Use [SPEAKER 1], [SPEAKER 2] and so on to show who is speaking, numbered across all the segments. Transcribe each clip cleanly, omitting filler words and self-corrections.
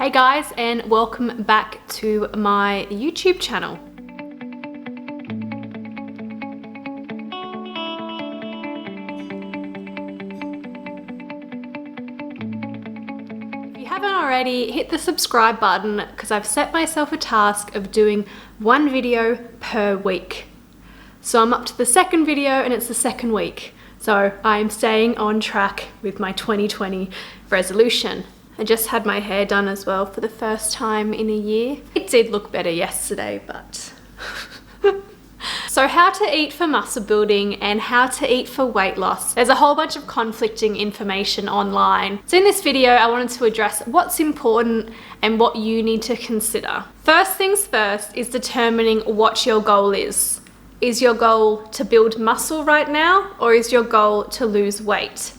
[SPEAKER 1] Hey guys, and welcome back to my YouTube channel. If you haven't already, hit the subscribe button because I've set myself a task of doing one video per week. So I'm up to the second video and it's the second week. So I'm staying on track with my 2020 resolution. I just had my hair done as well for the first time in a year. It did look better yesterday, but... So how to eat for muscle building and how to eat for weight loss. There's a whole bunch of conflicting information online. So in this video, I wanted to address what's important and what you need to consider. First things first is determining what your goal is. Is your goal to build muscle right now, or is your goal to lose weight?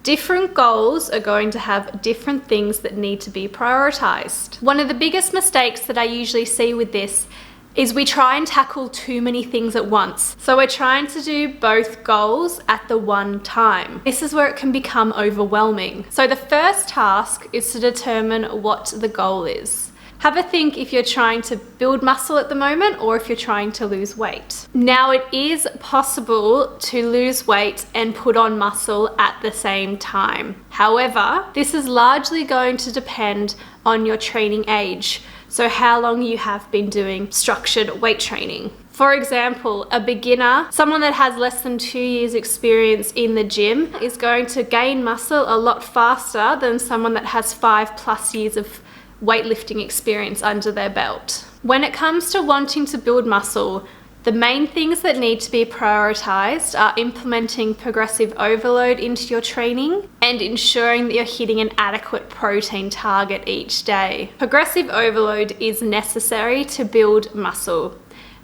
[SPEAKER 1] Different goals are going to have different things that need to be prioritized. One of the biggest mistakes that I usually see with this is we try and tackle too many things at once. So we're trying to do both goals at the one time. This is where it can become overwhelming. So the first task is to determine what the goal is. Have a think if you're trying to build muscle at the moment or if you're trying to lose weight. Now, it is possible to lose weight and put on muscle at the same time. However, this is largely going to depend on your training age. So how long you have been doing structured weight training. For example, a beginner, someone that has less than 2 years experience in the gym, is going to gain muscle a lot faster than someone that has 5+ years of weightlifting experience under their belt. When it comes to wanting to build muscle, the main things that need to be prioritized are implementing progressive overload into your training and ensuring that you're hitting an adequate protein target each day. Progressive overload is necessary to build muscle.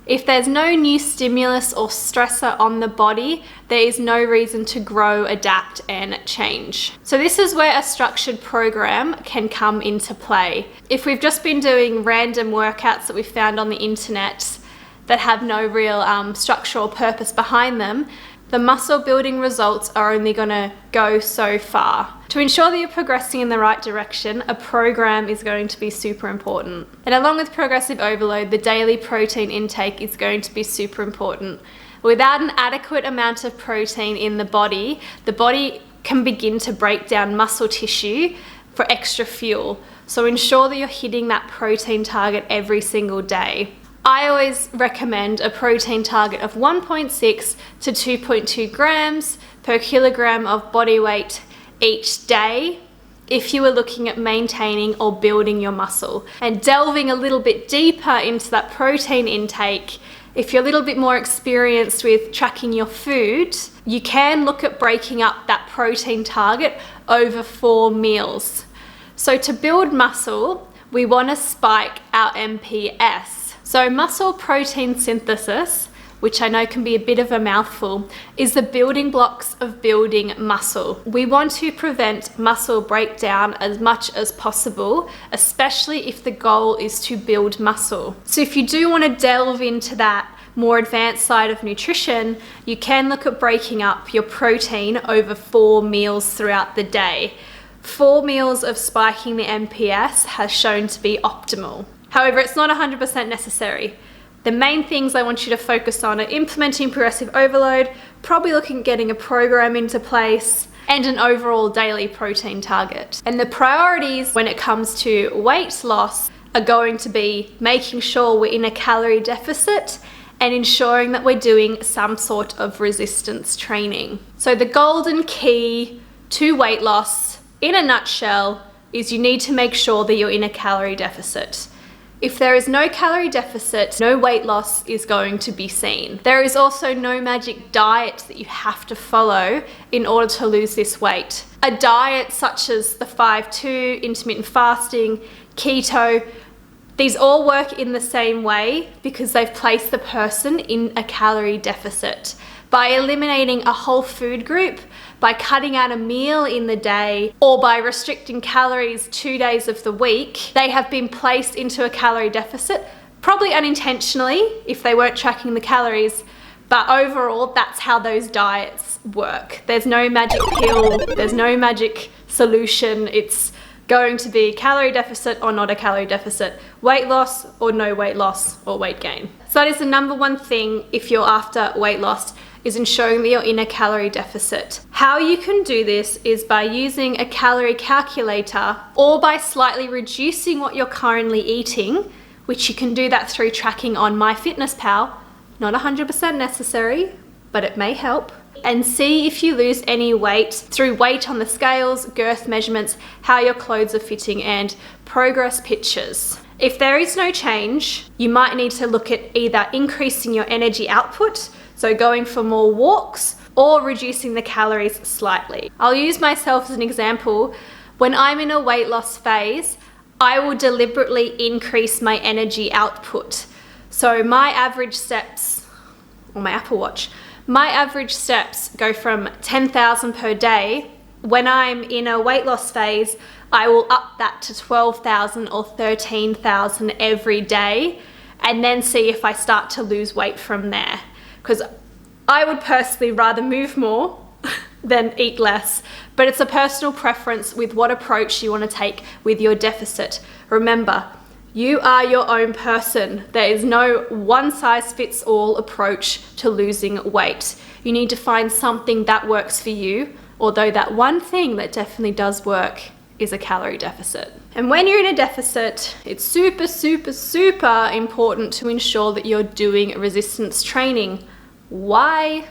[SPEAKER 1] If there's no new stimulus or stressor on the body, there is no reason to grow, adapt, and change. So this is where a structured program can come into play. If we've just been doing random workouts that we found on the internet that have no real structure or purpose behind them, the muscle building results are only gonna go so far. To ensure that you're progressing in the right direction, a program is going to be super important. And along with progressive overload, the daily protein intake is going to be super important. Without an adequate amount of protein in the body can begin to break down muscle tissue for extra fuel. So ensure that you're hitting that protein target every single day. I always recommend a protein target of 1.6 to 2.2 grams per kilogram of body weight each day if you were looking at maintaining or building your muscle. And delving a little bit deeper into that protein intake, if you're a little bit more experienced with tracking your food, you can look at breaking up that protein target over 4 meals. So to build muscle, we want to spike our MPS. So muscle protein synthesis, which I know can be a bit of a mouthful, is the building blocks of building muscle. We want to prevent muscle breakdown as much as possible, especially if the goal is to build muscle. So if you do want to delve into that more advanced side of nutrition, you can look at breaking up your protein over 4 meals throughout the day. 4 meals of spiking the MPS has shown to be optimal. However, it's not 100% necessary. The main things I want you to focus on are implementing progressive overload, probably looking at getting a program into place, and an overall daily protein target. And the priorities when it comes to weight loss are going to be making sure we're in a calorie deficit and ensuring that we're doing some sort of resistance training. So the golden key to weight loss, in a nutshell, is you need to make sure that you're in a calorie deficit. If there is no calorie deficit, no weight loss is going to be seen. There is also no magic diet that you have to follow in order to lose this weight. A diet such as the 5-2, intermittent fasting, keto, these all work in the same way because they've placed the person in a calorie deficit. By eliminating a whole food group, by cutting out a meal in the day, or by restricting calories 2 days of the week, they have been placed into a calorie deficit, probably unintentionally if they weren't tracking the calories, but overall that's how those diets work. There's no magic pill, there's no magic solution. It's going to be calorie deficit or not a calorie deficit, weight loss or no weight loss, or weight gain. So that is the number one thing if you're after weight loss, is ensuring that you're in a calorie deficit. How you can do this is by using a calorie calculator or by slightly reducing what you're currently eating, which you can do that through tracking on MyFitnessPal. Not 100% necessary, but it may help. And see if you lose any weight through weight on the scales, girth measurements, how your clothes are fitting, and progress pictures. If there is no change, you might need to look at either increasing your energy output, so going for more walks, or reducing the calories slightly. I'll use myself as an example. When I'm in a weight loss phase, I will deliberately increase my energy output. So my average steps, or my Apple Watch, my average steps go from 10,000 per day. When I'm in a weight loss phase, I will up that to 12,000 or 13,000 every day, and then see if I start to lose weight from there. Because I would personally rather move more than eat less, but it's a personal preference with what approach you want to take with your deficit. Remember, you are your own person. There is no one size fits all approach to losing weight. You need to find something that works for you, although that one thing that definitely does work is a calorie deficit. And when you're in a deficit, it's super, super, super important to ensure that you're doing resistance training. Why?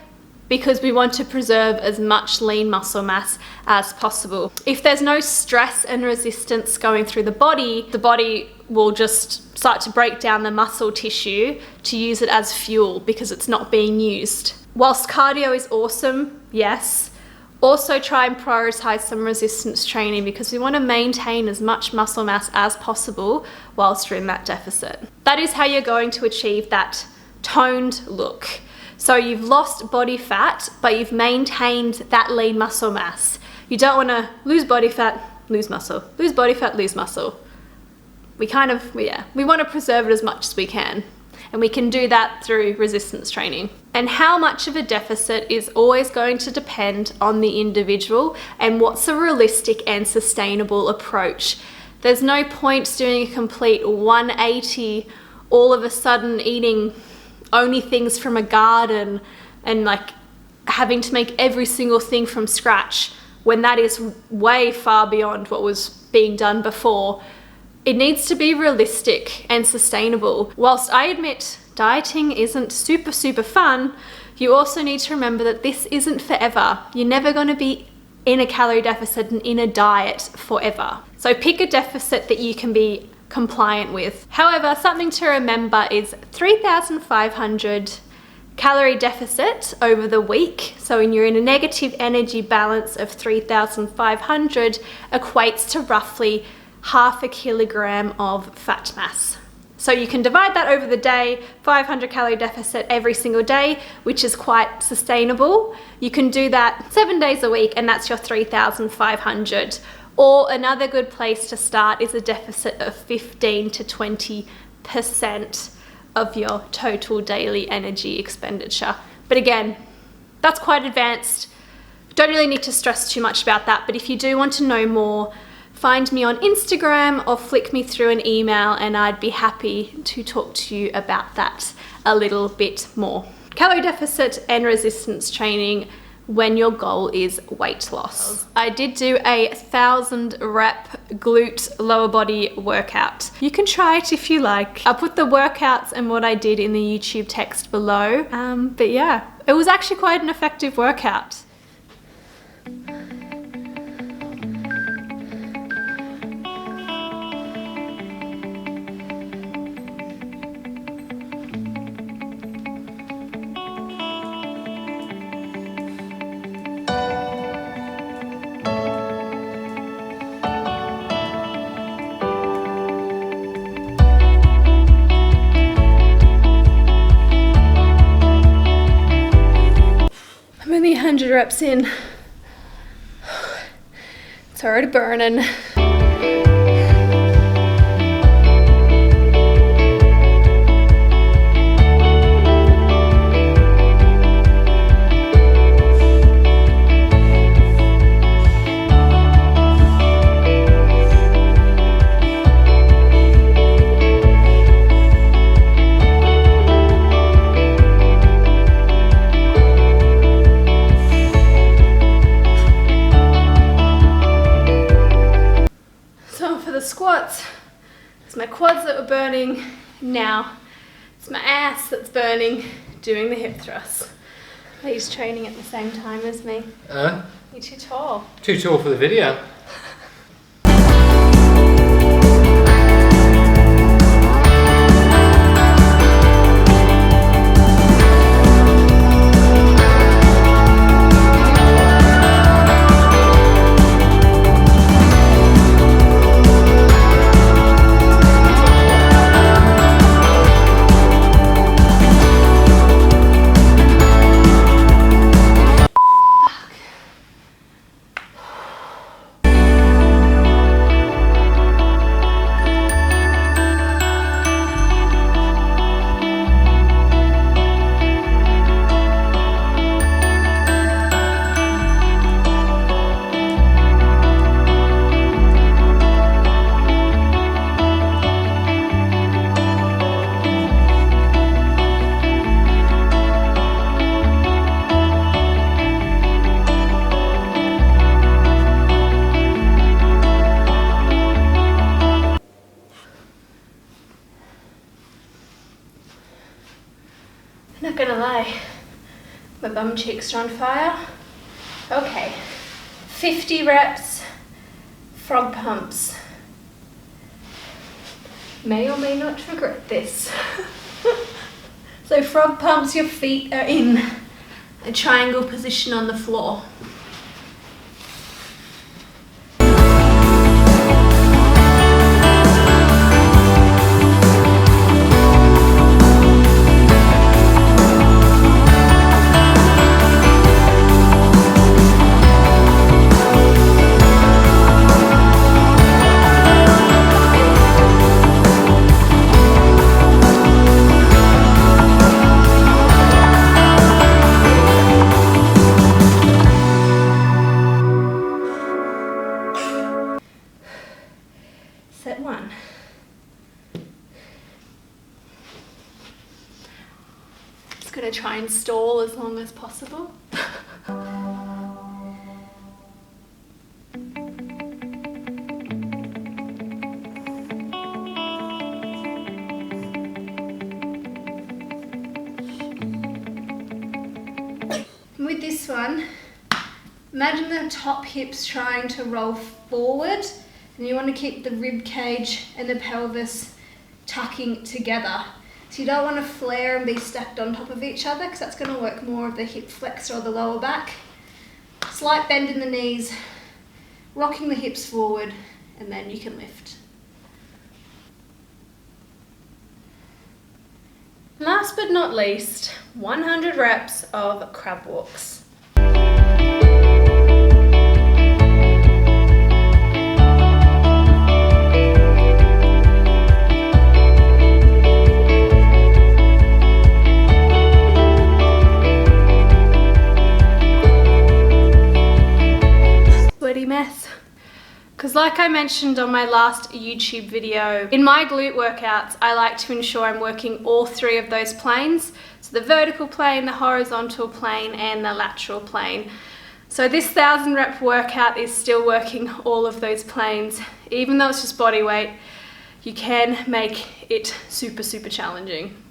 [SPEAKER 1] Because we want to preserve as much lean muscle mass as possible. If there's no stress and resistance going through the body will just start to break down the muscle tissue to use it as fuel because it's not being used. Whilst cardio is awesome, yes, also try and prioritize some resistance training because we want to maintain as much muscle mass as possible whilst you're in that deficit. That is how you're going to achieve that toned look. So you've lost body fat, but you've maintained that lean muscle mass. You don't want to lose body fat, lose muscle. Lose body fat, lose muscle. We want to preserve it as much as we can. And we can do that through resistance training. And how much of a deficit is always going to depend on the individual and what's a realistic and sustainable approach. There's no point doing a complete 180, all of a sudden eating only things from a garden and like having to make every single thing from scratch when that is way far beyond what was being done before. It needs to be realistic and sustainable. Whilst I admit dieting isn't super, super fun, you also need to remember that this isn't forever. You're never going to be in a calorie deficit and in a diet forever. So pick a deficit that you can be compliant with. However, something to remember is 3,500 calorie deficit over the week. So when you're in a negative energy balance of 3,500 equates to roughly 0.5 kilogram of fat mass. So you can divide that over the day, 500 calorie deficit every single day, which is quite sustainable. You can do that 7 days a week and that's your 3,500. Or another good place to start is a deficit of 15 to 20% of your total daily energy expenditure. But again, that's quite advanced. Don't really need to stress too much about that. But if you do want to know more, find me on Instagram or flick me through an email and I'd be happy to talk to you about that a little bit more. Calorie deficit and resistance training when your goal is weight loss. I did do a 1,000 rep glute lower body workout. You can try it if you like. I'll put the workouts and what I did in the YouTube text below. But yeah, it was actually quite an effective workout. Only 100 reps in. It's already burning. squats. It's my quads that were burning. Now it's my ass that's burning doing the hip thrusts. He's training at the same time as me. You're too tall.
[SPEAKER 2] Too tall for the video.
[SPEAKER 1] Not gonna lie, my bum cheeks are on fire. Okay, 50 reps, frog pumps. May or may not regret this. So frog pumps, your feet are in a triangle position on the floor. Set one. Just gonna try and stall as long as possible. With this one, imagine the top hips trying to roll forward, and you want to keep the rib cage and the pelvis tucking together. So you don't want to flare and be stacked on top of each other, because that's going to work more of the hip flexor or the lower back. Slight bend in the knees, rocking the hips forward, and then you can lift. Last but not least, 100 reps of crab walks. Mess. Because like I mentioned on my last YouTube video, in my glute workouts I like to ensure I'm working all three of those planes. So the vertical plane, the horizontal plane and the lateral plane. So this 1000 rep workout is still working all of those planes. Even though it's just body weight, you can make it super challenging.